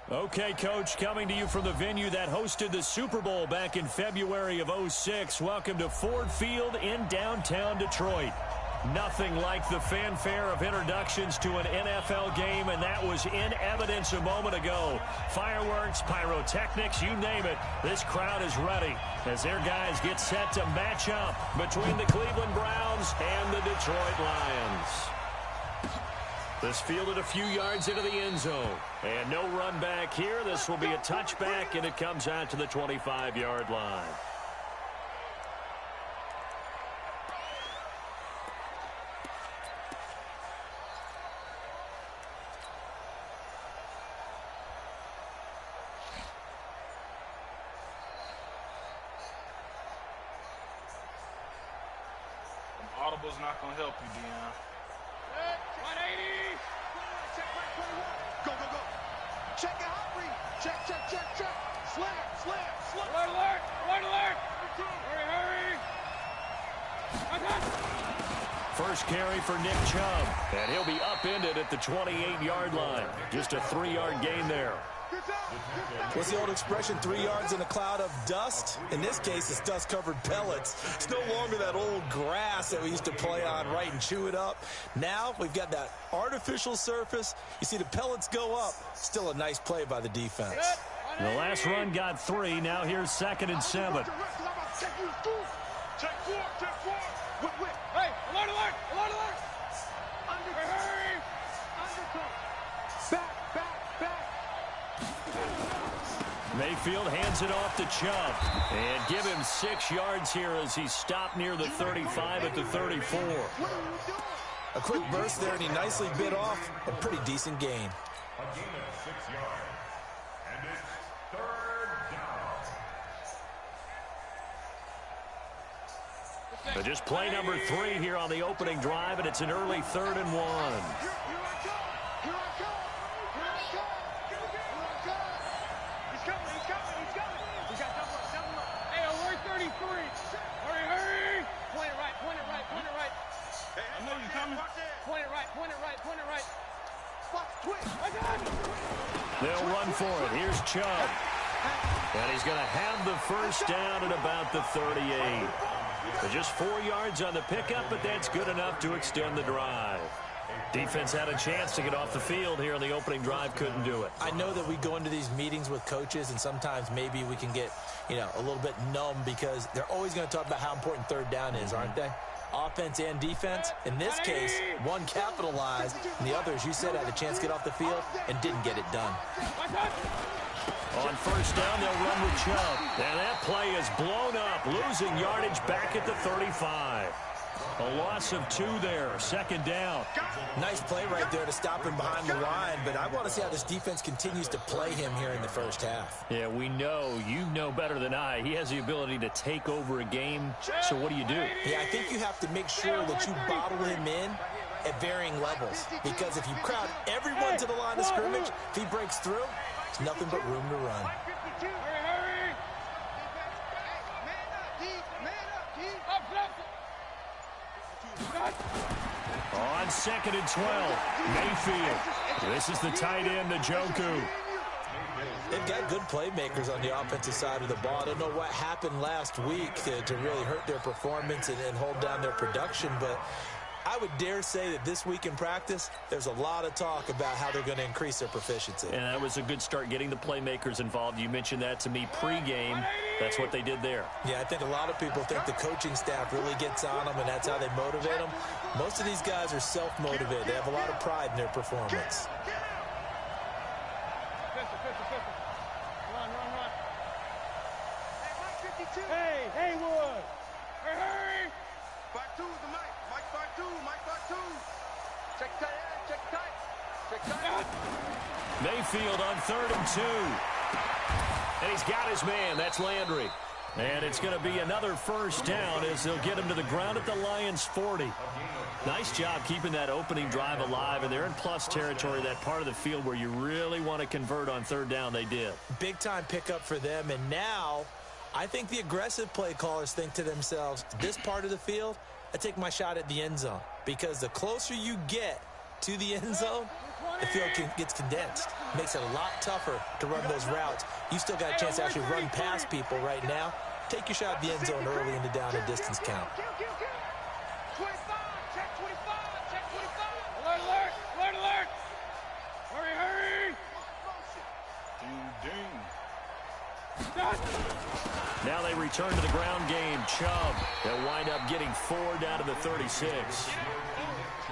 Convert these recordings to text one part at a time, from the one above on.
Okay, Coach, coming to you from the venue that hosted the Super Bowl back in February of '06. Welcome to Ford Field in downtown Detroit. Nothing like the fanfare of introductions to an NFL game, and that was in evidence a moment ago. Fireworks, pyrotechnics, you name it. This crowd is ready as their guys get set to match up between the Cleveland Browns and the Detroit Lions. This fielded a few yards into the end zone. And no run back here. This will be a touchback, and it comes out to the 25-yard line. Audible's not going to help you, Dion. 180. Check right 21. Go, go, go. Check out read. Check. Slam. Alert. Hurry. First carry for Nick Chubb. And he'll be upended at the 28-yard line. Just a 3-yard gain there. What's the old expression, 3 yards in a cloud of dust? In this case, it's dust-covered pellets. It's no longer that old grass that we used to play on, right, and chew it up. Now we've got that artificial surface. You see the pellets go up. Still a nice play by the defense. The last run got 3. Now here's 2nd and 7. Check 4. Hey, alert. Hurry. Back. Mayfield hands it off to Chubb. And give him 6 yards here as he stopped near the 35 at the 34. A quick burst there, and he nicely bit off a pretty decent gain. A gain of 6 yards. And it's 3rd down. Just play number 3 here on the opening drive, and it's an early 3rd and 1. Hurry. Point it right. I know you're coming. Point it right. They'll run for it. Here's Chubb. And he's going to have the first down at about the 38. So just 4 yards on the pickup, but that's good enough to extend the drive. Defense had a chance to get off the field here on the opening drive, couldn't do it. I know that we go into these meetings with coaches, and sometimes maybe we can get, a little bit numb because they're always going to talk about how important 3rd down is, aren't they? Offense and defense. In this case, one capitalized, and the other, as you said, had a chance to get off the field and didn't get it done. On first down, they'll run with Chubb. And that play is blown up, losing yardage back at the 35. A loss of 2 there, 2nd down. Nice play right there to stop him behind the line, but I want to see how this defense continues to play him here in the first half. Yeah, we know, you know better than I, he has the ability to take over a game, so what do you do? Yeah, I think you have to make sure that you bottle him in at varying levels, because if you crowd everyone to the line of scrimmage, if he breaks through, there's nothing but room to run. Hurry. On 2nd and 12, Mayfield. This is the tight end, Njoku. They've got good playmakers on the offensive side of the ball. I don't know what happened last week to really hurt their performance and hold down their production, but I would dare say that this week in practice, there's a lot of talk about how they're going to increase their proficiency. And that was a good start, getting the playmakers involved. You mentioned that to me pregame. That's what they did there. Yeah, I think a lot of people think the coaching staff really gets on them, and that's how they motivate them. Most of these guys are self-motivated. They have a lot of pride in their performance. Run. Hey, Haywood. Hurry. Back 2 is the Mike. Mike back 2. Check tight. Mayfield on 3rd and 2. And he's got his man. That's Landry. And it's going to be another first down as they'll get him to the ground at the Lions' 40. Nice job keeping that opening drive alive, and they're in plus territory, that part of the field where you really want to convert on 3rd down. They did. Big-time pickup for them, and now I think the aggressive play callers think to themselves, this part of the field, I take my shot at the end zone, because the closer you get to the end zone, the field gets condensed. makes it a lot tougher to run those routes. You still got a chance to actually run past people right now. Take your shot at the end zone early in the down and distance count. 25, check 25, check 25. Alert, alert, alert, alert. Hurry, hurry. Ding, ding. Now they return to the ground game. Chubb. They'll wind up getting 4 down to the 36.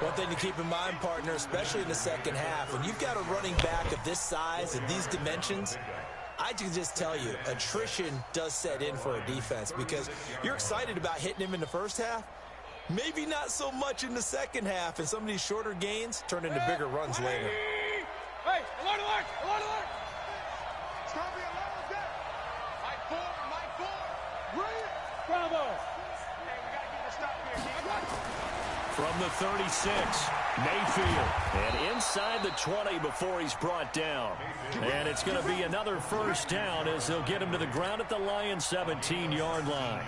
One thing to keep in mind, partner, especially in the second half, when you've got a running back of this size and these dimensions, I can just tell you, attrition does set in for a defense because you're excited about hitting him in the first half. Maybe not so much in the second half, and some of these shorter gains turn into bigger runs later. Hey, alert, alert, alert, alert. It's going to be a long day. Mike 4. Bring it. Bravo. Hey, we got to get this stop here. From the 36, Mayfield. And inside the 20 before he's brought down. And it's going to be another first down as they'll get him to the ground at the Lions' 17-yard line.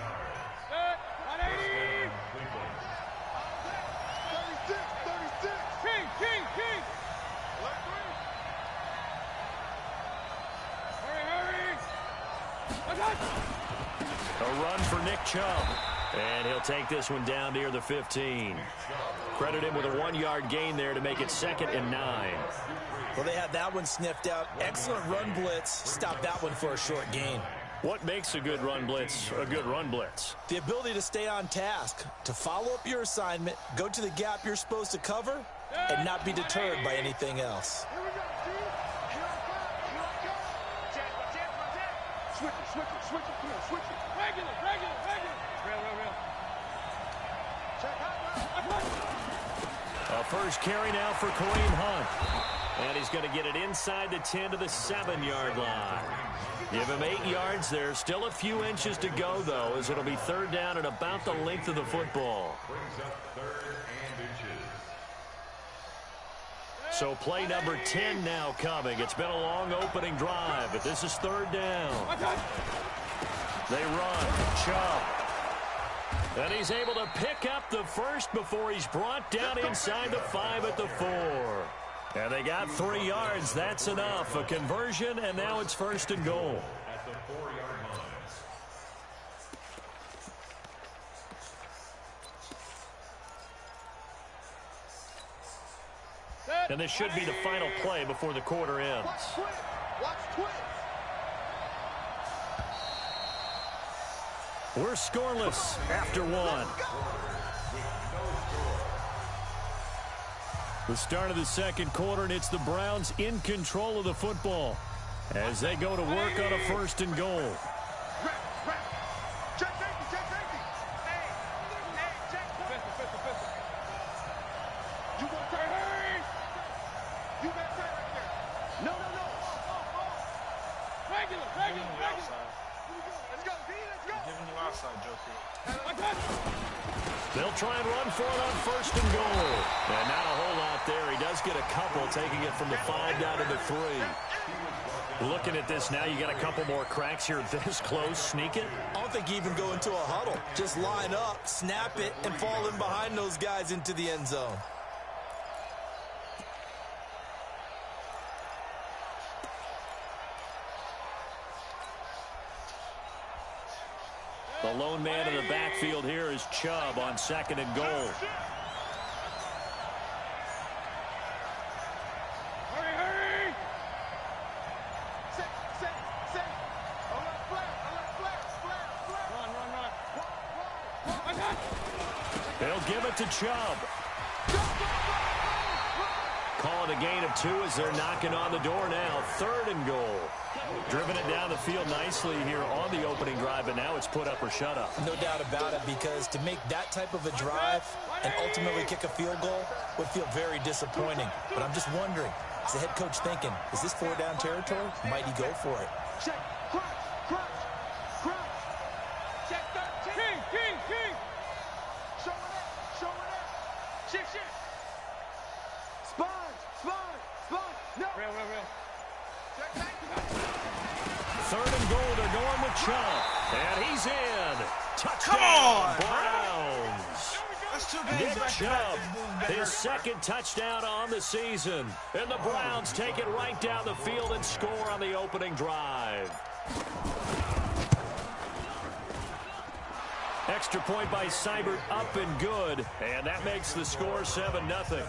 180. 36. King. Hurry, hurry. A run for Nick Chubb. And he'll take this one down near the 15. Credit him with a 1-yard gain there to make it 2nd and 9. Well, they had that one sniffed out. Excellent run blitz. Stop that one for a short gain. What makes a good run blitz a good run blitz? The ability to stay on task, to follow up your assignment, go to the gap you're supposed to cover, and not be deterred by anything else. Here we go, Steve. Here I come. Check. Switch it. Come here, switch it. Regular. Real. Check out. A first carry now for Kareem Hunt. And he's going to get it inside the 10 to the 7-yard line. Give him 8 yards. There's still a few inches to go, though, as it'll be 3rd down and about the length of the football. So play number 10 now coming. It's been a long opening drive, but this is 3rd down. They run. Chubb. And he's able to pick up the first before he's brought down inside the 5 at the 4. And they got 3 yards. That's enough. A conversion, and now it's 1st and goal. At the 4-yard line. And this should be the final play before the quarter ends. Watch twin. We're scoreless after 1. The start of the second quarter, and it's the Browns in control of the football as they go to work on a 1st and goal. Rap. Check safety. Hey, check. Pistol. You want to hurry? You got that right there. No. Regular. Let's go, D. Let's go. Giving you outside, Joker. They'll try and run for it on 1st and goal. And not a whole lot there. He does get a couple, taking it from the 5 down to the 3. Looking at this now, you got a couple more cracks here this close. Sneak it. I don't think you even go into a huddle. Just line up, snap it, and fall in behind those guys into the end zone. The lone man in the backfield here is Chubb on 2nd and goal. Hurry. Set. Flare. They'll give it to Chubb. Calling a gain of 2 as they're knocking on the door now. 3rd and goal. Driven it down the field nicely here on the opening drive, but now it's put up or shut up. No doubt about it, because to make that type of a drive and ultimately kick a field goal would feel very disappointing. But I'm just wondering, is the head coach thinking, is this 4-down territory? Might he go for it? Check. Crunch. Check 13. King. Showing up. Shift. Spine. No. Real. Check. 3rd and goal. They're going with Chubb. And he's in. Touchdown, Browns. That's 2 games Nick back to Chubb, back. his second touchdown on the season. And the Browns take it right down the field and score on the opening drive. Extra point by Seibert, up and good. And that makes the score 7-0.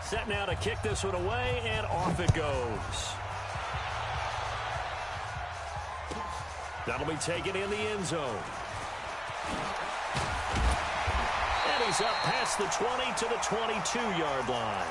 Set now to kick this one away, and off it goes. That'll be taken in the end zone. And he's up past the 20 to the 22-yard line.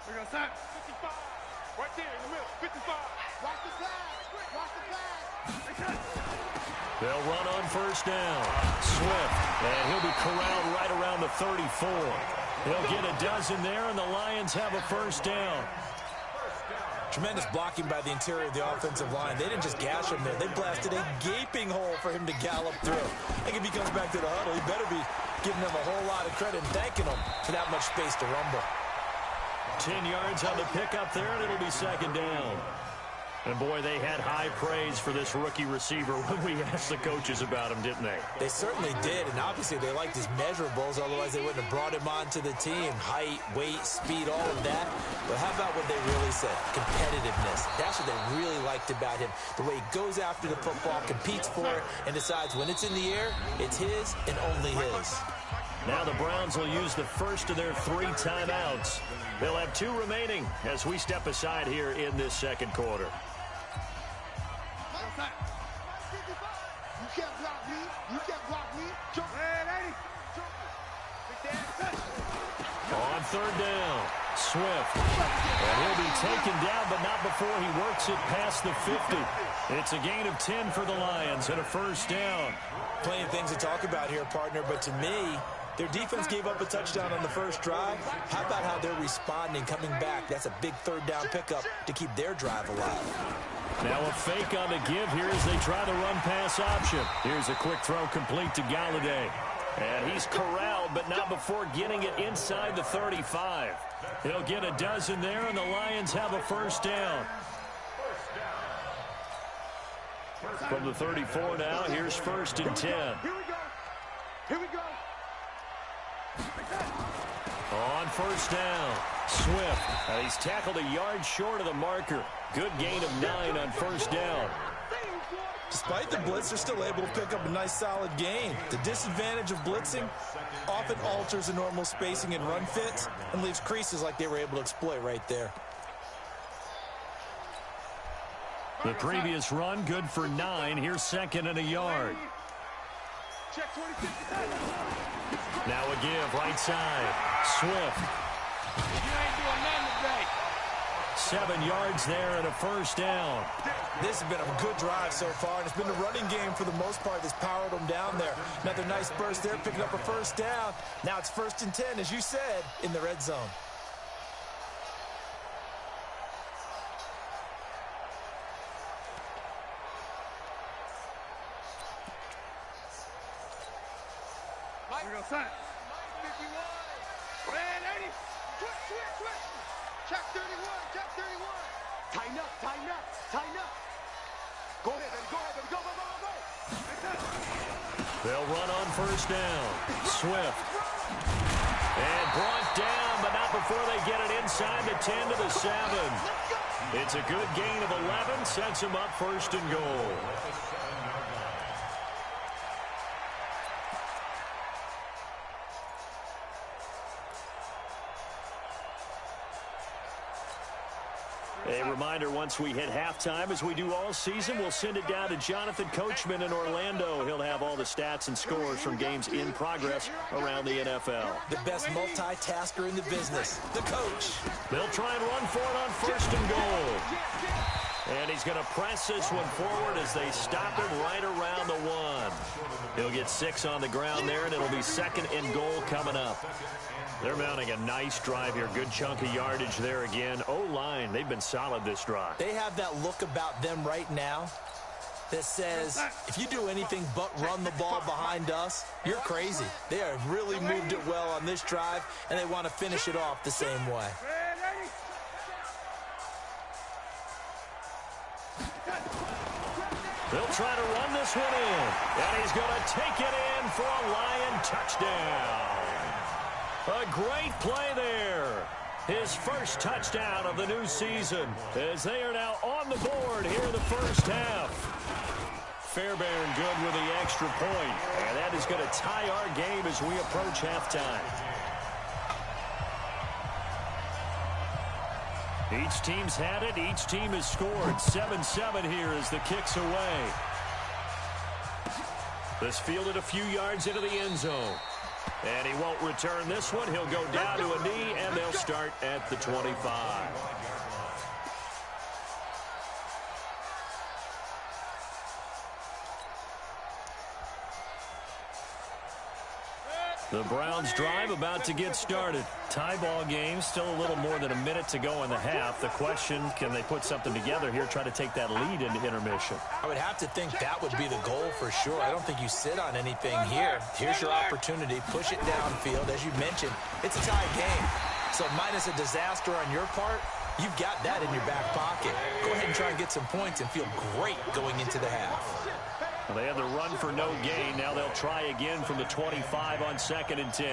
We're going to set. 55. Right there in the middle. 55. Watch the flag. Watch the flag. They'll run on first down. Swift, and he'll be corralled right around the 34. He'll get a dozen there, and the Lions have a first down. Tremendous blocking by the interior of the offensive line. They didn't just gash him there. They blasted a gaping hole for him to gallop through. I think if he comes back to the huddle, he better be giving them a whole lot of credit and thanking them for that much space to rumble. 10 yards on the pickup there, and it'll be second down. And, boy, they had high praise for this rookie receiver when we asked the coaches about him, didn't they? They certainly did, and obviously they liked his measurables, otherwise they wouldn't have brought him onto the team. Height, weight, speed, all of that. But how about what they really said? Competitiveness. That's what they really liked about him. The way he goes after the football, competes for it, and decides when it's in the air, it's his and only his. Now the Browns will use the first of their 3 timeouts. They'll have 2 remaining as we step aside here in this second quarter. You can't block me. You can't block me. Jump. On third down, Swift. And he'll be taken down, but not before he works it past the 50. It's a gain of 10 for the Lions and a first down. Plenty of things to talk about here, partner, but to me, their defense gave up a touchdown on the first drive. How about how they're responding, coming back? That's a big third down pickup to keep their drive alive. Now a fake on the give here as they try the run-pass option. Here's a quick throw complete to Galladay. And he's corralled, but not before getting it inside the 35. He'll get a dozen there, and the Lions have a first down. From the 34 now, here's first and 10. Here we go. Here we go. On first down, Swift. He's tackled a yard short of the marker. Good gain of 9 on first down. Despite the blitz, they're still able to pick up a nice, solid gain. The disadvantage of blitzing often alters the normal spacing and run fits and leaves creases like they were able to exploit right there. The previous run, good for 9. Here's second and a yard. Check 26. Now a give, right side. Swift. You ain't doing nothing today. 7 yards there and a first down. This has been a good drive so far, and it's been the running game for the most part that's powered them down there. Another nice burst there, picking up a first down. Now it's first and 10, as you said, in the red zone. We're going to set. 51. Red 80. Switch. Check 31. Check 31. Tighten up. Tighten up. Go ahead, baby. Go. They'll run on first down. Swift. And brought down, but not before they get it inside the 10 to the 7. It's a good gain of 11, sets them up first and goal. A reminder, once we hit halftime, as we do all season, we'll send it down to Jonathan Coachman in Orlando. He'll have all the stats and scores from games in progress around the NFL. The best multitasker in the business, the coach. They'll try and run for it on first and goal. And he's going to press this one forward as they stop him right around the 1. He'll get 6 on the ground there, and it'll be 2nd and goal coming up. They're mounting a nice drive here. Good chunk of yardage there again. O-line, they've been solid this drive. They have that look about them right now that says, if you do anything but run the ball behind us, you're crazy. They have really moved it well on this drive, and they want to finish it off the same way. They'll try to run this one in, and he's going to take it in for a Lion touchdown. A great play there. His first touchdown of the new season as they are now on the board here in the first half. Fairbairn good with the extra point, and that is going to tie our game as we approach halftime. Each team's had it. Each team has scored. 7-7 here as the kick's away. This fielded a few yards into the end zone. And he won't return this one. He'll go down to a knee, and they'll start at the 25. The Browns drive about to get started. Tie ball game, still a little more than a minute to go in the half. The question, can they put something together here, try to take that lead into intermission? I would have to think that would be the goal for sure. I don't think you sit on anything here. Here's your opportunity. Push it downfield. As you mentioned, it's a tie game. So minus a disaster on your part, you've got that in your back pocket. Go ahead and try and get some points and feel great going into the half. Well, they had the run for no gain. Now they'll try again from the 25 on 2nd and 10.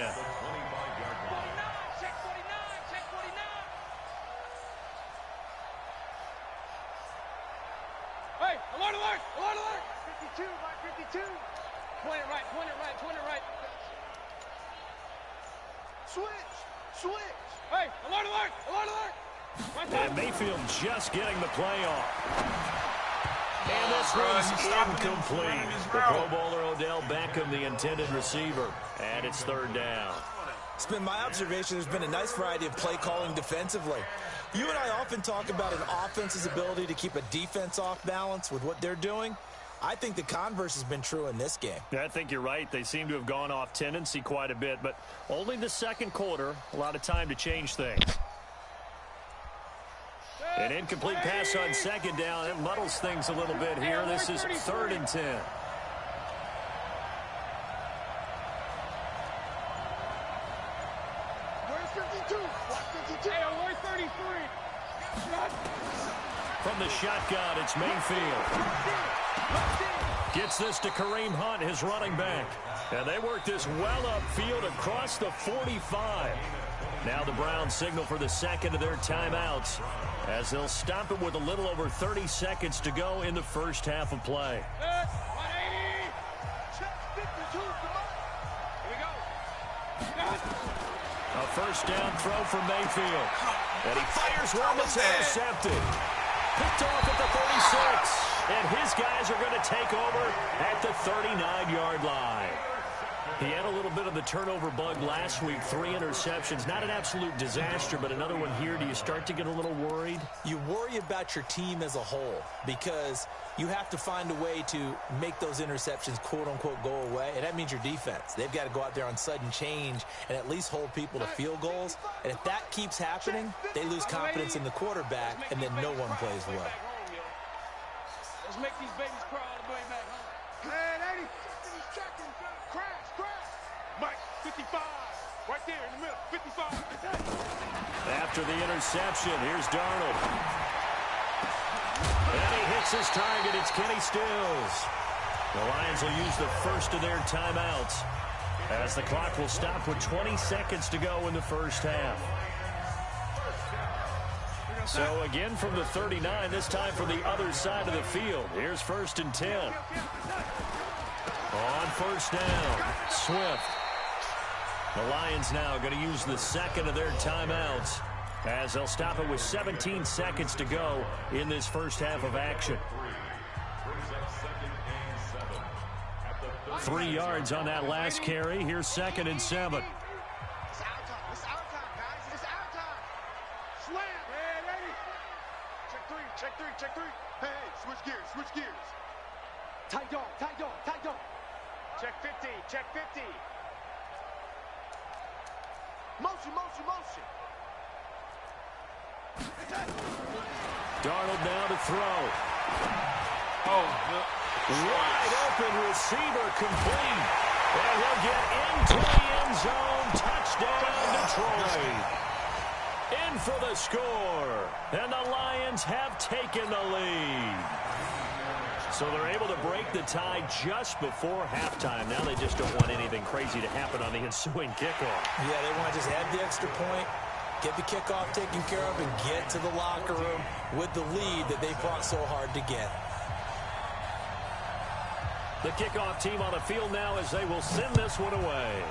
Hey, alert, alert, alert, alert. 52, by 52. Point it right, point it right, point it right. Switch. Hey, alert, alert, alert, alert. Right there. And Mayfield just getting the play off. And this one's incomplete. The Pro Bowler Odell Beckham, the intended receiver. And it's 3rd down. It's been my observation there's been a nice variety of play calling defensively. You and I often talk about an offense's ability to keep a defense off balance with what they're doing. I think the converse has been true in this game. Yeah, I think you're right. They seem to have gone off tendency quite a bit, but only the 2nd quarter. A lot of time to change things. An incomplete pass on 2nd down. It muddles things a little bit here. This is 3rd and 10. Where's 52? Watch 52. Hey, alert 33. From the shotgun, it's Mayfield. Gets this to Kareem Hunt, his running back. And they work this well upfield across the 45. Now the Browns signal for the 2nd of their timeouts as they'll stop it with a little over 30 seconds to go in the first half of play. 180. Check 52. Come on. Here we go. A first down throw from Mayfield. And he fires one that's intercepted. Picked off at the 36. And his guys are going to take over at the 39-yard line. He had a little bit of the turnover bug last week. 3 interceptions. Not an absolute disaster, but another one here. Do you start to get a little worried? You worry about your team as a whole because you have to find a way to make those interceptions, quote-unquote, go away, and that means your defense. They've got to go out there on sudden change and at least hold people to field goals, and if that keeps happening, they lose confidence in the quarterback, and then no one plays well. Let's make these babies crawl all the way back home. Man, 80. He's checking. Crash. Mike, 55. Right there in the middle. 55. After the interception, here's Darnold. And he hits his target. It's Kenny Stills. The Lions will use the first of their timeouts as the clock will stop with 20 seconds to go in the first half. So again from the 39, this time from the other side of the field. Here's 1st and 10. On first down, Swift. The Lions now going to use the 2nd of their timeouts as they'll stop it with 17 seconds to go in this first half of action. 3 yards on that last carry. Here's 2nd and 7. It's our time, guys. It's our time. Slam. Hey, lady. Check 3. Hey, switch gears. Tight dog. Check 50. Check 50. Motion, motion, motion. Darnold now to throw. Oh, Wide open receiver complete. And he'll get into the end zone. Touchdown, Detroit. In for the score. And the Lions have taken the lead. So they're able to break the tie just before halftime. Now they just don't want anything crazy to happen on the ensuing kickoff. Yeah, they want to just add the extra point, get the kickoff taken care of, and get to the locker room with the lead that they fought so hard to get. The kickoff team on the field now as they will send this one away.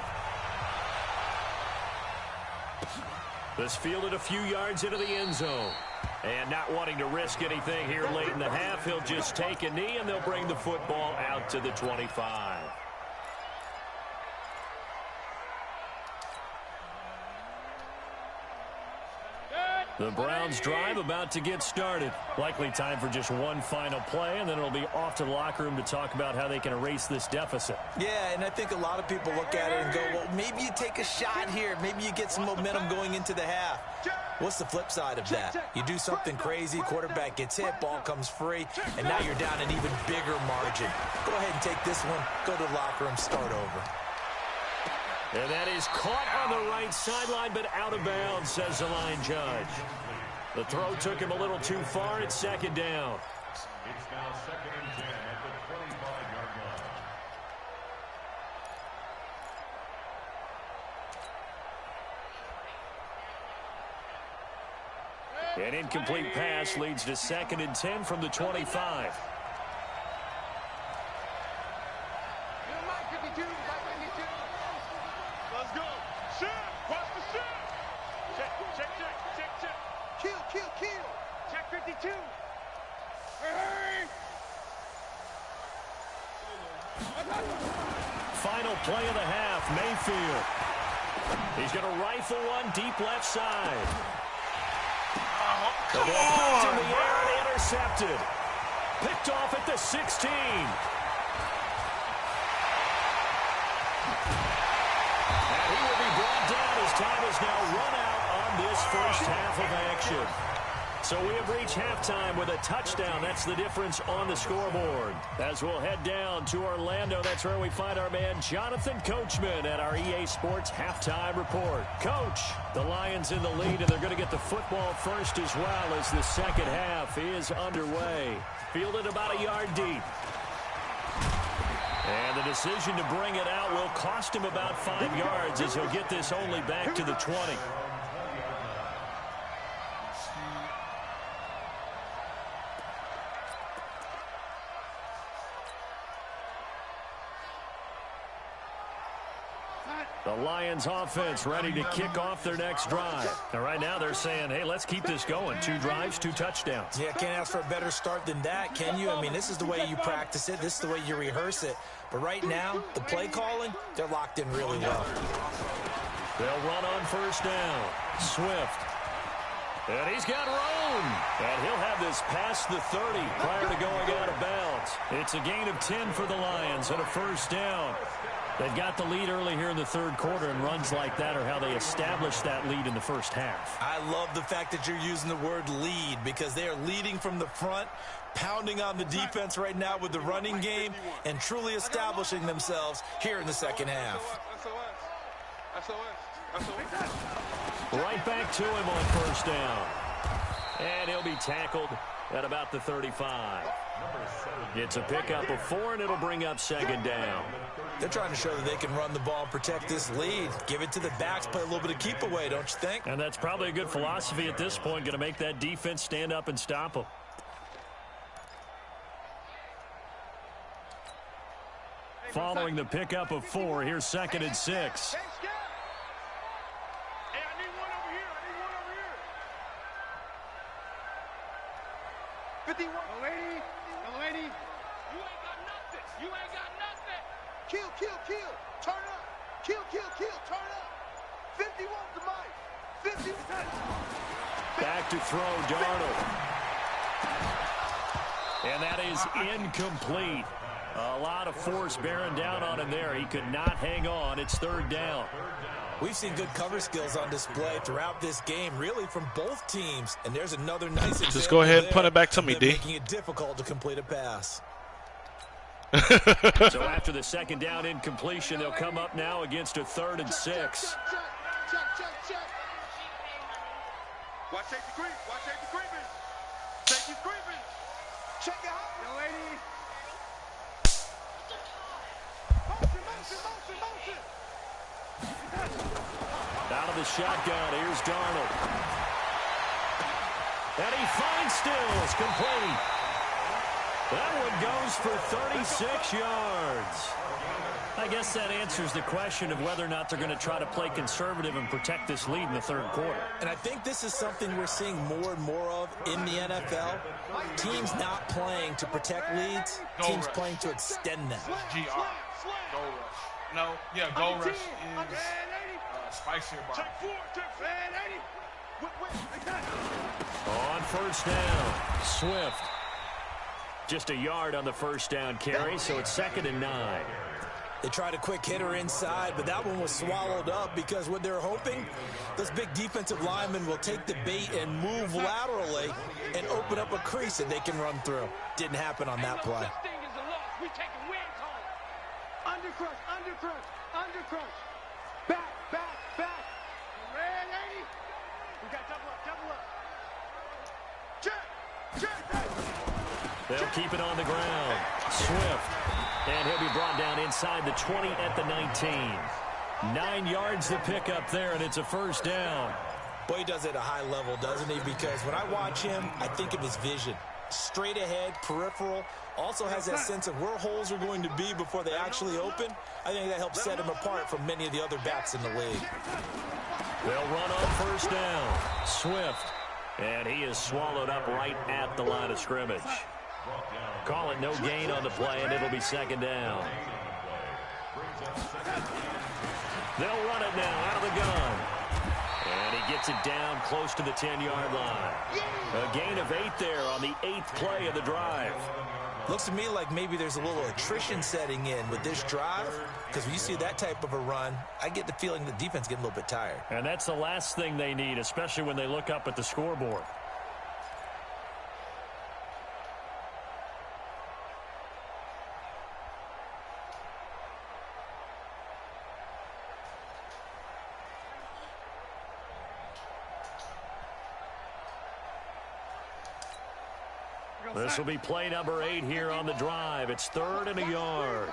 This fielded a few yards into the end zone. And not wanting to risk anything here late in the half, he'll just take a knee, and they'll bring the football out to the 25. The Browns drive about to get started. Likely time for just one final play, and then it'll be off to the locker room to talk about how they can erase this deficit. Yeah, and I think a lot of people look at it and go, well, maybe you take a shot here. Maybe you get some momentum going into the half. What's the flip side of that? You do something crazy, quarterback gets hit, ball comes free, and now you're down an even bigger margin. Go ahead and take this one, go to the locker room, start over. And that is caught on the right sideline, but out of bounds, says the line judge. The throw took him a little too far. It's second down. It's now 2nd and 10 at the 25-yard line. An incomplete pass leads to 2nd and 10 from the 25. Let's go. Shift. Watch the shift. Check, check, check, check, check. Kill, kill, kill. Check 52. hurry! Final play of the half, Mayfield. He's going to rifle one deep left side. The ball popped in the air and intercepted. Picked off at the 16. And he will be brought down as time is now run out on this first half of action. So we have reached halftime with a touchdown. That's the difference on the scoreboard. As we'll head down to Orlando, that's where we find our man Jonathan Coachman at our EA Sports Halftime Report. Coach, the Lions in the lead, and they're going to get the football first as well as the second half is underway. Fielded about a yard deep. And the decision to bring it out will cost him about 5 yards as he'll get this only back to the 20. The Lions offense ready to kick off their next drive. And right now they're saying, hey, let's keep this going. 2 drives, 2 touchdowns. Yeah, can't ask for a better start than that, can you? I mean, this is the way you practice it. This is the way you rehearse it. But right now, the play calling, they're locked in really well. They'll run on first down. Swift. And he's got room. And he'll have this past the 30 prior to going out of bounds. It's a gain of 10 for the Lions and a first down. They've got the lead early here in the third quarter, and runs like that are how they establish that lead in the first half. I love the fact that you're using the word lead because they are leading from the front, pounding on the defense right now with the running game, and truly establishing themselves here in the second half. Right back to him on first down. And he'll be tackled at about the 35. It's a pickup of 4, and it'll bring up second down. They're trying to show that they can run the ball and protect this lead. Give it to the backs, play a little bit of keep away, don't you think? And that's probably a good philosophy at this point, going to make that defense stand up and stop them. Following the pickup of 4, here's 2nd and 6. Hey, I need one over here. I need one over here. 51. The lady. You ain't got nothing. You ain't got nothing. Kill, kill, kill. Turn up. Kill, kill, kill. Turn up. 51 to Mike. 50. Back to throw, Darnold. And that is incomplete. A lot of force bearing down on him there. He could not hang on. It's third down. We've seen good cover skills on display throughout this game, really from both teams. And there's another nice example. Just go ahead and punt it back to me, D. Making it difficult to complete a pass. So after the second down incompletion, they'll come up now against a 3rd and 6. Check. Watch safety creep. Watch safety creeping. Safety's creeping. Check it out. Yo, lady. Motion. Out of the shotgun, here's Darnold. And he finds Stills, complete. That one goes for 36 yards. I guess that answers the question of whether or not they're going to try to play conservative and protect this lead in the 3rd quarter. And I think this is something we're seeing more and more of in the NFL. Teams not playing to protect leads, teams playing to extend them. GR. Goal rush. No, yeah, goal rush is spicier bar. Check 4. On first down, Swift. Just a yard on the first down carry, so it's 2nd and 9. They tried a quick hitter inside, but that one was swallowed up because what they're hoping, those big defensive linemen will take the bait and move laterally and open up a crease that they can run through. Didn't happen on that play. Undercrush. Back. Red 80. We got double up. Check. They'll keep it on the ground. Swift. And he'll be brought down inside the 20 at the 19. 9 yards to pick up there, and it's a first down. Boy, he does it at a high level, doesn't he? Because when I watch him, I think of his vision. Straight ahead, peripheral. Also has that sense of where holes are going to be before they actually open. I think that helps set him apart from many of the other backs in the league. They'll run on first down. Swift. And he is swallowed up right at the line of scrimmage. Call it no gain on the play, and it'll be 2nd down. They'll run it now out of the gun. And he gets it down close to the 10-yard line. A gain of 8 there on the 8th play of the drive. Looks to me like maybe there's a little attrition setting in with this drive, because when you see that type of a run, I get the feeling the defense getting a little bit tired. And that's the last thing they need, especially when they look up at the scoreboard. This will be play number 8 here on the drive. It's 3rd and a yard.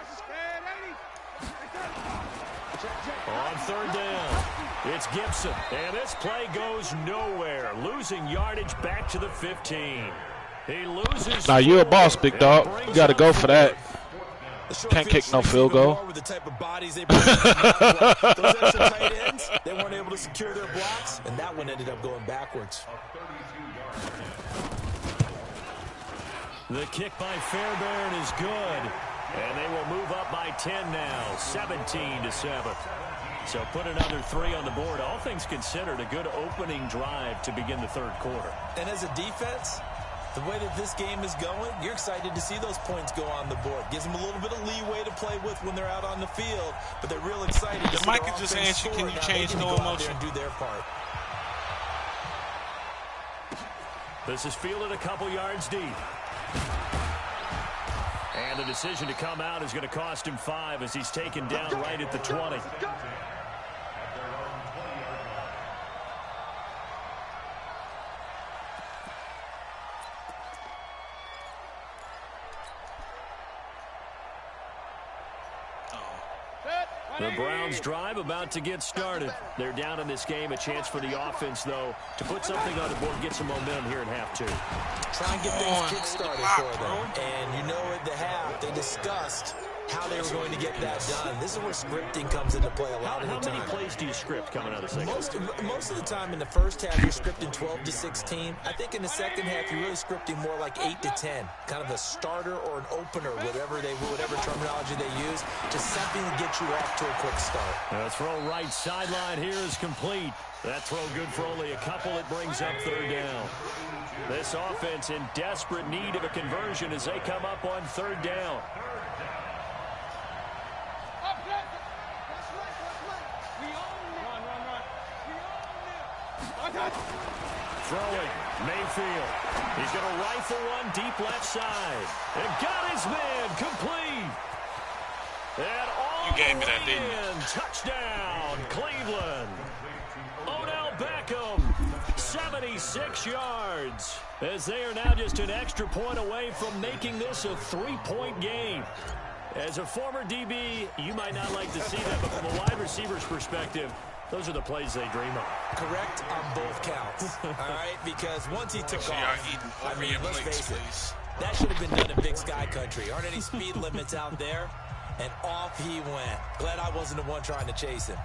On 3rd down, it's Gibson. And this play goes nowhere. Losing yardage back to the 15. He loses. Now, you're a boss, big dog. You got to go for that. Can't kick no field goal. With the type of bodies they those extra tight ends, they weren't able to secure their blocks, and that one ended up going backwards. The kick by Fairbairn is good. And they will move up by 10 now, 17-7. So put another 3 on the board. All things considered, a good opening drive to begin the 3rd quarter. And as a defense, the way that this game is going, you're excited to see those points go on the board. Gives them a little bit of leeway to play with when they're out on the field, but they're real excited to see Mike could just answer, can you change no emotion? And do their part. This is fielded a couple yards deep. And the decision to come out is going to cost him 5 as he's taken down right at the 20. The Browns drive about to get started. They're down in this game. A chance for the offense, though, to put something on the board, get some momentum here in half 2. Try and get things kick-started for them. And you know at the half, they discussed how they were going to get that done. This is where scripting comes into play a lot of the time. How many plays do you script coming out of the second? Most of the time in the first half, you're scripting 12 to 16. I think in the second half, you're really scripting more like 8 to 10. Kind of a starter or an opener, whatever terminology they use, just something to get you off to a quick start. The throw right sideline here is complete. That throw good for only a couple. It brings up 3rd down. This offense in desperate need of a conversion as they come up on 3rd down. Throwing, Mayfield. He's going to rifle one deep left side. And got his man complete. And all you gave me the that, way didn't you? in. Touchdown, Cleveland. Odell Beckham, 76 yards. As they are now just an extra point away from making this a 3-point game. As a former DB, you might not like to see that, but from a wide receiver's perspective, those are the plays they dream of. Correct on both counts. All right, because once he took off, I mean, let's face it, that should have been done in Big Sky Country. Aren't any speed limits out there? And off he went. Glad I wasn't the one trying to chase him.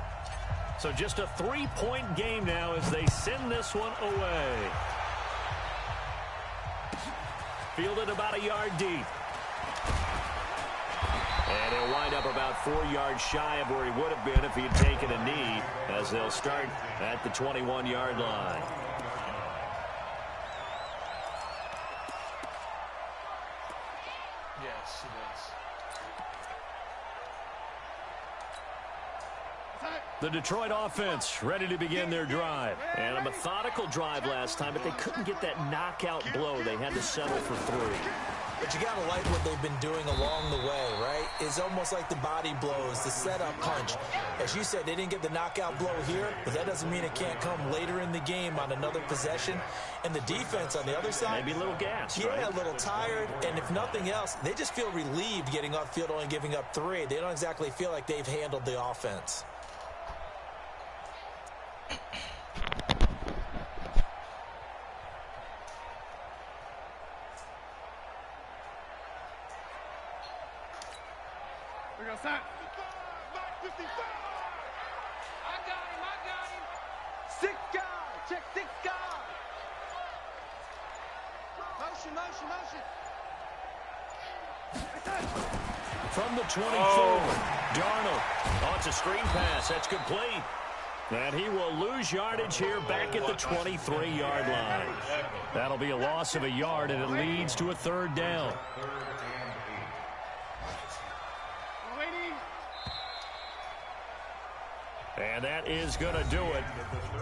So just a 3-point game now as they send this one away. Fielded about a yard deep. And he'll wind up about 4 yards shy of where he would have been if he had taken a knee, as they'll start at the 21-yard line. Yes, it is. The Detroit offense ready to begin their drive. And a methodical drive last time, but they couldn't get that knockout blow. They had to settle for 3. But you got to like what they've been doing along the way, right? It's almost like the body blows, the setup punch. As you said, they didn't get the knockout blow here, but that doesn't mean it can't come later in the game on another possession. And the defense on the other side, maybe a little gas, yeah, right? A little tired. And if nothing else, they just feel relieved getting off field, only giving up 3. They don't exactly feel like they've handled the offense. We go, Sam. 55. I got him. 6 guy. Check 6 guy. Motion. From the 24, Darnold. Oh, it's a screen pass. That's complete. And he will lose yardage here back at the 23-yard line. That'll be a loss of a yard, and it leads to a 3rd down. And that is going to do it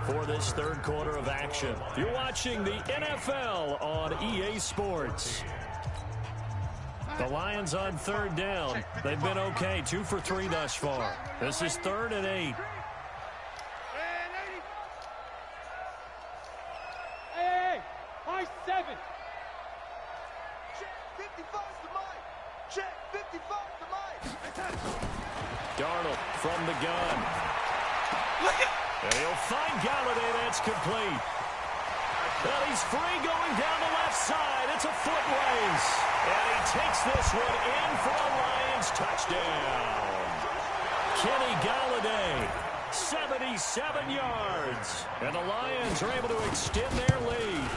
for this 3rd quarter of action. You're watching the NFL on EA Sports. The Lions on 3rd down. They've been okay, 2 for 3 thus far. This is 3rd and 8. Hey, high 7. Check 55's the mic. Check 55's the mic. Darnold from the gun. And he'll find Galladay. That's complete. And he's free going down the left side. It's a foot race. And he takes this one in for a Lions touchdown. Kenny Galladay, 77 yards. And the Lions are able to extend their lead.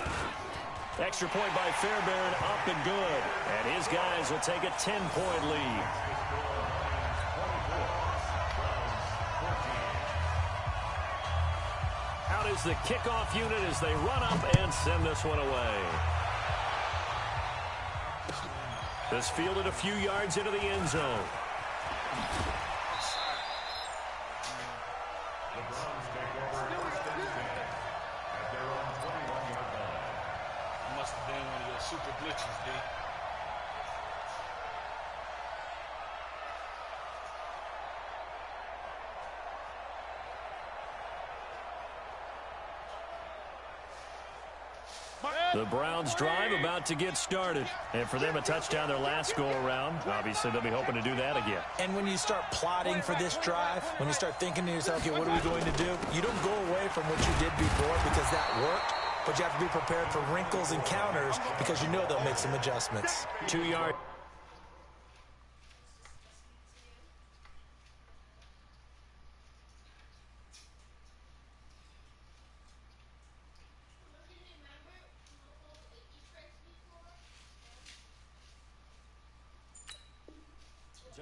Extra point by Fairbairn, up and good. And his guys will take a 10-point lead. Out is the kickoff unit as they run up and send this one away. This fielded a few yards into the end zone. Must have been one of your super glitches, D. The Browns drive about to get started. And for them, a touchdown their last go-around. Obviously, they'll be hoping to do that again. And when you start plotting for this drive, when you start thinking to yourself, okay, what are we going to do? You don't go away from what you did before because that worked, but you have to be prepared for wrinkles and counters because you know they'll make some adjustments. 2 yard.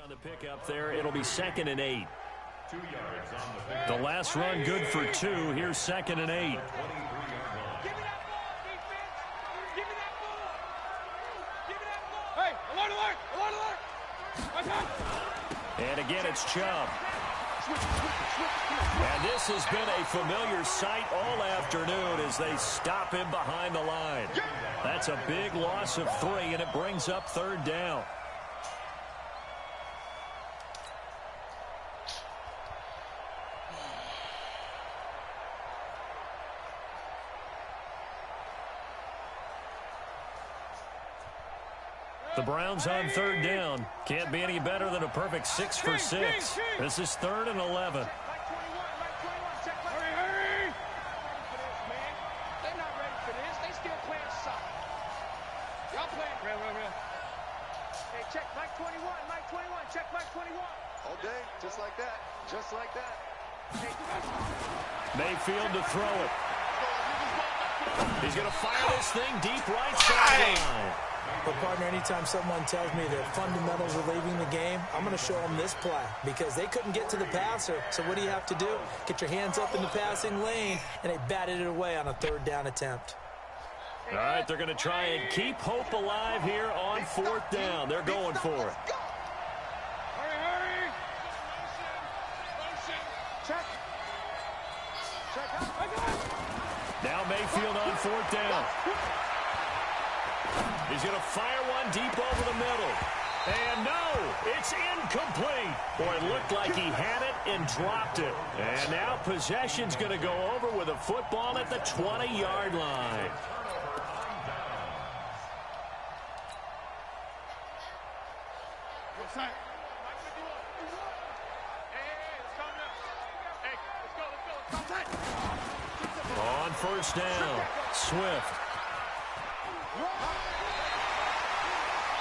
On the pick up there, it'll be 2nd and 8. 2 yards on the pick. The last run good for 2. Here's 2nd and 8. Give me that ball, defense. Give me that ball. Give me that ball. Hey, alert. And again, it's Chubb. And this has been a familiar sight all afternoon as they stop him behind the line. That's a big loss of 3, and it brings up 3rd down. The Browns on 3rd down. Can't be any better than a perfect 6 for 6. This is 3rd and 11. Check Mike 21, Mike 21, check Mike 21. All day, just like that, just like that. Mayfield to throw it. He's going to fire this thing deep right sideline. But, partner, anytime someone tells me the fundamentals are leaving the game, I'm going to show them this play because they couldn't get to the passer. So what do you have to do? Get your hands up in the passing lane, and they batted it away on a 3rd down attempt. All right, they're going to try and keep hope alive here on 4th down. They're going for it. Hurry! Check. Now Mayfield on 4th down. He's going to fire one deep over the middle. And no, it's incomplete. Boy, it looked like he had it and dropped it. And now possession's going to go over with a football at the 20-yard line. On 1st down, Swift.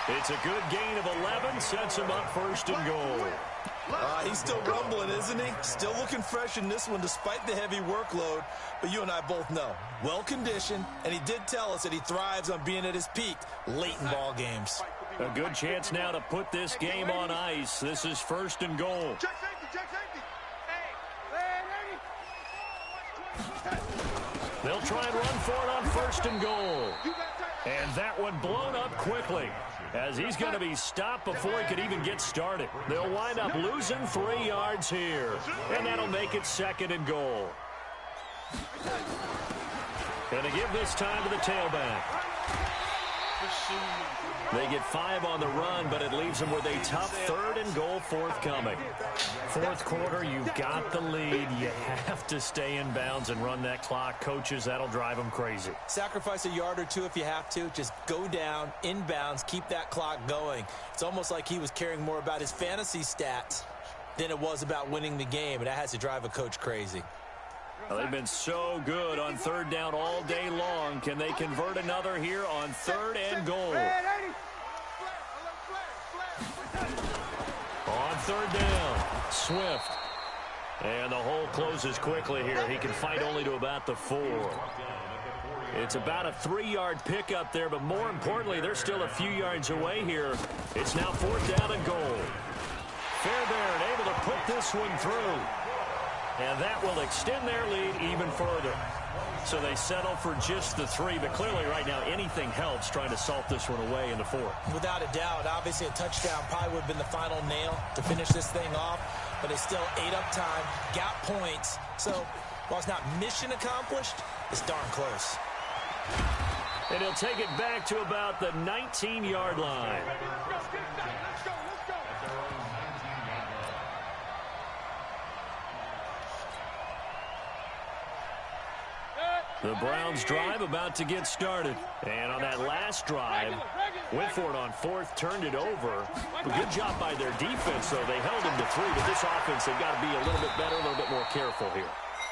It's a good gain of 11, sets him up 1st and goal. He's still rumbling, isn't he? Still looking fresh in this one despite the heavy workload. But you and I both know, well-conditioned, and he did tell us that he thrives on being at his peak late in ball games. A good chance now to put this game on ice. This is 1st and goal. Check safety. They'll try and run for it on 1st and goal. And that one blown up quickly as he's going to be stopped before he could even get started. They'll wind up losing 3 yards here. And that'll make it 2nd and goal. Going to give this time to the tailback. They get 5 on the run, but it leaves them with a tough 3rd and goal forthcoming. 4th quarter, you've got the lead. You have to stay in bounds and run that clock. Coaches, that'll drive them crazy. Sacrifice a yard or 2 if you have to. Just go down, in bounds, keep that clock going. It's almost like he was caring more about his fantasy stats than it was about winning the game, and that has to drive a coach crazy. Well, they've been so good on 3rd down all day long. Can they convert another here on 3rd and goal? On 3rd down, Swift. And the hole closes quickly here. He can fight only to about the 4. It's about a 3-yard pickup there, but more importantly, they're still a few yards away here. It's now 4th down and goal. Fairbairn able to put this one through. And that will extend their lead even further. So they settle for just the 3, but clearly right now anything helps trying to salt this one away in the 4th. Without a doubt, obviously a touchdown probably would have been the final nail to finish this thing off, but it's still 8 up time, got points. So while it's not mission accomplished, it's darn close. And he'll take it back to about the 19-yard line. The Browns drive about to get started. And on that last drive, went for it on 4th, turned it over. A good job by their defense, though. They held them to 3, but this offense, they've got to be a little bit better, a little bit more careful here.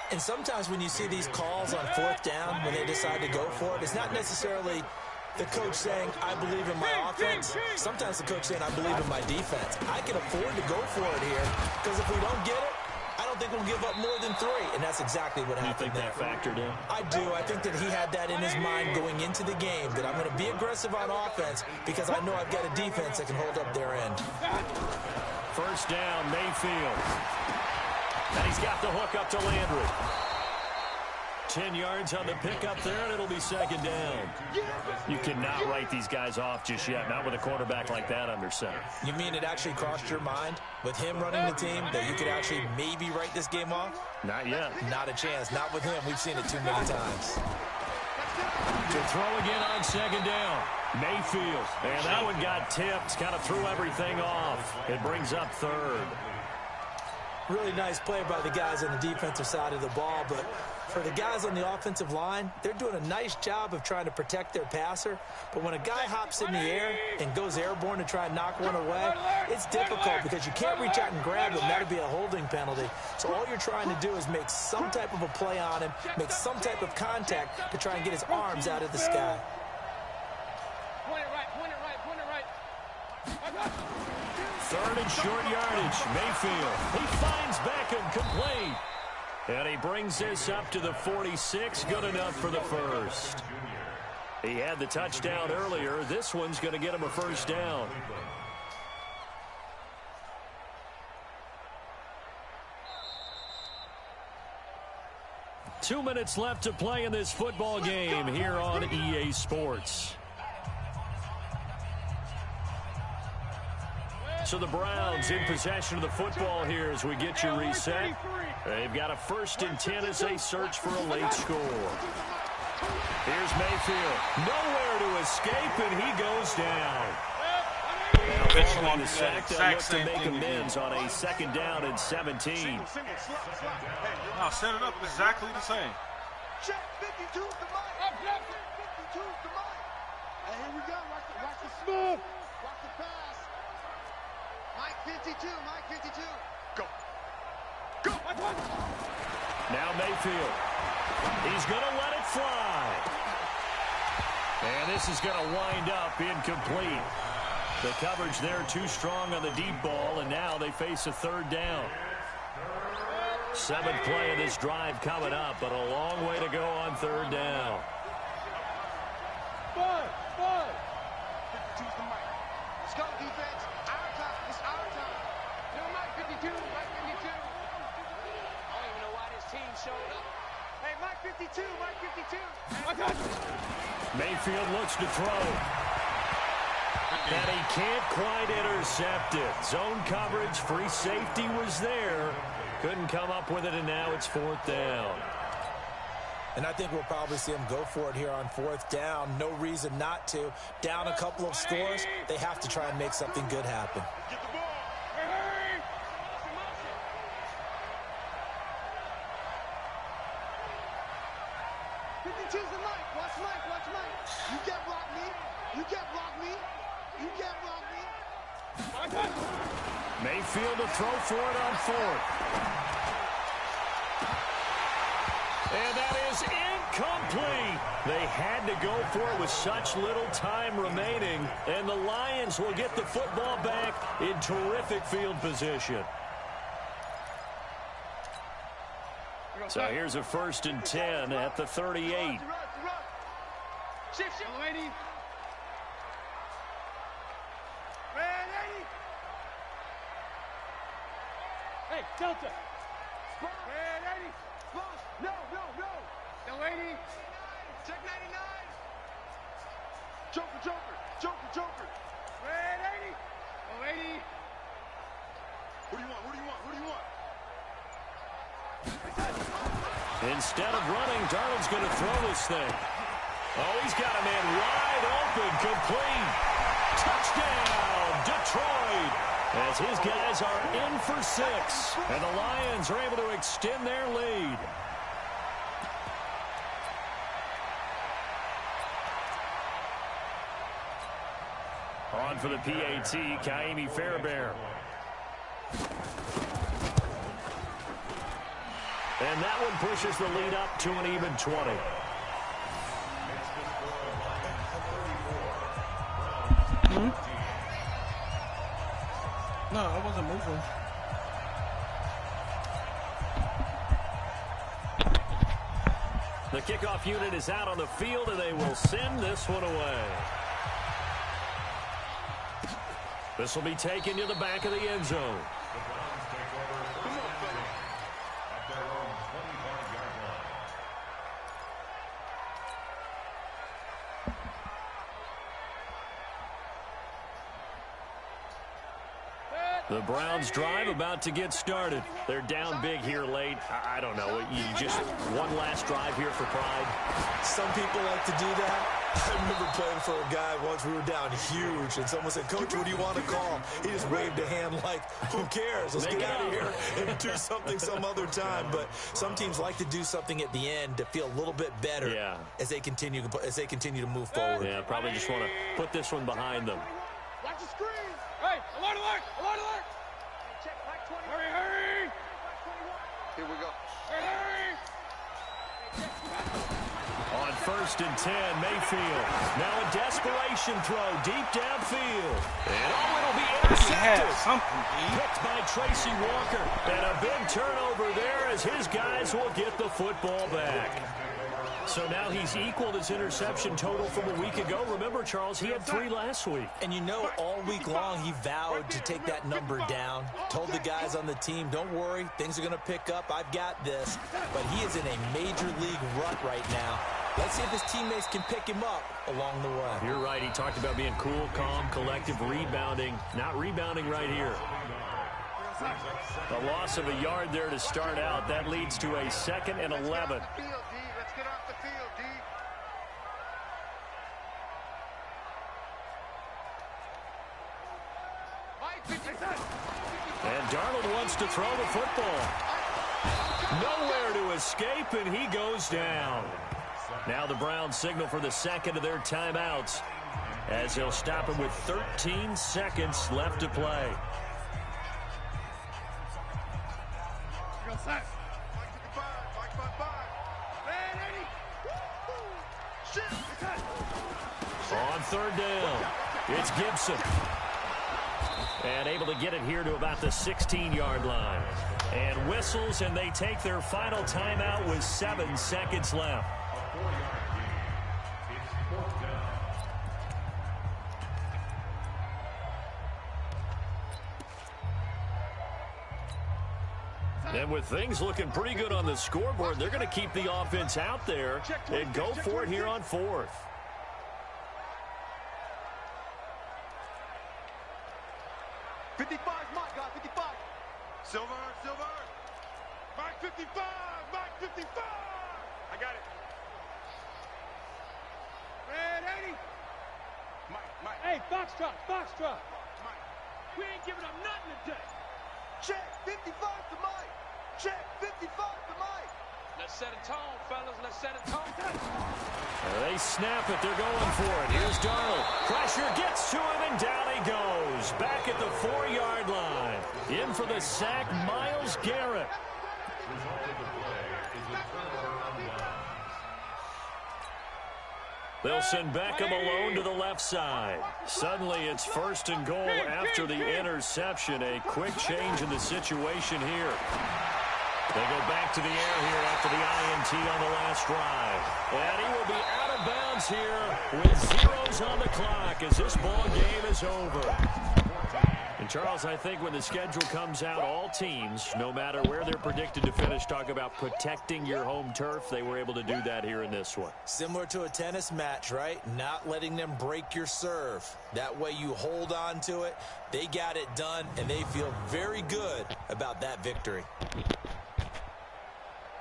And sometimes when you see these calls on 4th down, when they decide to go for it, it's not necessarily the coach saying, I believe in my offense. Sometimes the coach saying, I believe in my defense. I can afford to go for it here because if we don't get it, I don't think we'll give up more than 3, and that's exactly what happened there. You think that factored in? I do. I think that he had that in his mind going into the game, that I'm going to be aggressive on offense because I know I've got a defense that can hold up their end. 1st down, Mayfield. And he's got the hook up to Landry. 10 yards on the pickup there, and it'll be second down. You cannot write these guys off just yet, not with a quarterback like that under center. You mean it actually crossed your mind with him running the team that you could actually maybe write this game off? Not yet. Not a chance. Not with him. We've seen it too many times. To throw again on second down. Mayfield. And that one got tipped. Kind of threw everything off. It brings up third. Really nice play by the guys on the defensive side of the ball, but for the guys on the offensive line, they're doing a nice job of trying to protect their passer. But when a guy hops in the air and goes airborne to try and knock one away, it's difficult because you can't reach out and grab him. That would be a holding penalty. So all you're trying to do is make some type of a play on him, make some type of contact to try and get his arms out of the sky. Point it right, point it right, point it right. Third and short yardage. Mayfield. He finds Beckham complete. And he brings this up to the 46. Good enough for the first. He had the touchdown earlier. This one's going to get him a first down. Two minutes left to play in this football game here on EA Sports. So the Browns in possession of the football here as we get you reset. They've got a 1st and 10 as they search for a late score. Here's Mayfield. Nowhere to escape, and he goes down. Eventually the sack that looked to make amends on a 2nd down and 17. I'll set it up exactly the same. Check 52's the mic. 52's the mic. And here we go. Watch the smooth. Watch the pass. Mike 52. Mike 52. Go. Go. Now Mayfield. He's going to let it fly. And this is going to wind up incomplete. The coverage there too strong on the deep ball, and now they face a 3rd down. 7th play of this drive coming up, but a long way to go on 3rd down. 52's the mic. Let's go, defense. Our time. It's our time. No, Mike 52, Mike 52. I don't even know why this team showed up. Hey, Mike 52, Mike 52. Mayfield looks to throw. And he can't quite intercept it. Zone coverage, free safety was there. Couldn't come up with it, and now it's 4th down. And I think we'll probably see him go for it here on 4th down. No reason not to. Down a couple of scores, they have to try and make something good happen. Get the ball. 52's the mic. Watch Mike. Watch Mike. You can't block me. You can't block me. You can't block me. Mayfield to throw for it on 4th. And that is incomplete. They had to go for it with such little time remaining. And the Lions will get the football back in terrific field position. So here's a 1st and 10 at the 38. Shift, lady. Hey, Delta. Red 80. No. The lady. Check 99. Joker. Red 80. The lady. Who do you want? Instead of running, Darnold's going to throw this thing. Oh, he's got a man wide open, complete. Touchdown, Detroit. As his guys are in for 6. And the Lions are able to extend their lead. On for the PAT, Kaimi Fairbairn. And that one pushes the lead up to an even 20. No, I wasn't moving. The kickoff unit is out on the field, and they will send this one away. This will be taken to the back of the end zone. The Browns drive about to get started. They're down big here late. I don't know. You just one last drive here for pride. Some people like to do that. I remember playing for a guy once. We were down huge, and someone said, "Coach, what do you want to call?" He just waved a hand like, "Who cares? Let's get out of here and do something some other time." But some teams like to do something at the end to feel a little bit better as they continue to move forward. Yeah, probably just want to put this one behind them. Watch the screen. Hey, alert, alert, alert, alert. Check, Mike 20. Hurry, hurry. Here we go. Hurry, On 1st and 10, Mayfield. Now a desperation throw deep downfield. And it'll be intercepted. Picked by Tracy Walker. And a big turnover there as his guys will get the football back. So now he's equaled his interception total from a week ago. Remember, Charles, he had 3 last week. And you know, all week long he vowed to take that number down. Told the guys on the team, don't worry, things are going to pick up. I've got this. But he is in a major league rut right now. Let's see if his teammates can pick him up along the way. You're right. He talked about being cool, calm, collective, rebounding. Not rebounding right here. A loss of a yard there to start out. That leads to a 2nd and 11. Let's get off the field, D. And Darnold wants to throw the football. Nowhere to escape, and he goes down. Now the Browns signal for the 2nd of their timeouts as they'll stop him with 13 seconds left to play. On 3rd down, it's Gibson. And able to get it here to about the 16-yard line. And whistles, and they take their final timeout with 7 seconds left. And with things looking pretty good on the scoreboard, they're going to keep the offense out there and go for it here on 4th. Silver, Silver. Mike 55, Mike 55. I got it. Red 80. Mike. Hey, Foxtrot, Foxtrot. Mike. We ain't giving up nothing today. Check 55 to Mike. Check 55 to Mike. Let's set a tone, fellas. Let's set a tone. They snap it. They're going for it. Here's Darnold. Pressure gets to him, and down he goes. Back at the 4-yard line. In for the sack, Myles Garrett. They'll send Beckham alone to the left side. Suddenly it's 1st and goal after the interception. A quick change in the situation here. They go back to the air here after the INT on the last drive. And he will be out of bounds here with zeros on the clock as this ball game is over. And, Charles, I think when the schedule comes out, all teams, no matter where they're predicted to finish, talk about protecting your home turf. They were able to do that here in this one. Similar to a tennis match, right? Not letting them break your serve. That way you hold on to it. They got it done, and they feel very good about that victory.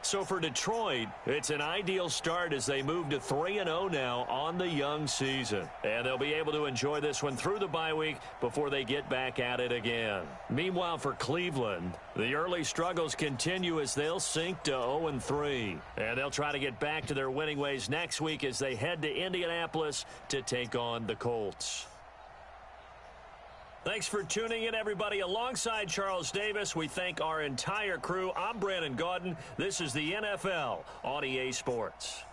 So for Detroit, it's an ideal start as they move to 3-0 now on the young season. And they'll be able to enjoy this one through the bye week before they get back at it again. Meanwhile, for Cleveland, the early struggles continue as they'll sink to 0-3. And they'll try to get back to their winning ways next week as they head to Indianapolis to take on the Colts. Thanks for tuning in, everybody. Alongside Charles Davis, we thank our entire crew. I'm Brandon Gaudin. This is the NFL on EA Sports.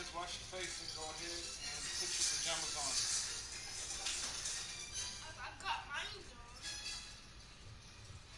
hands, wash your face, and go ahead and put your pajamas on. I got mine on.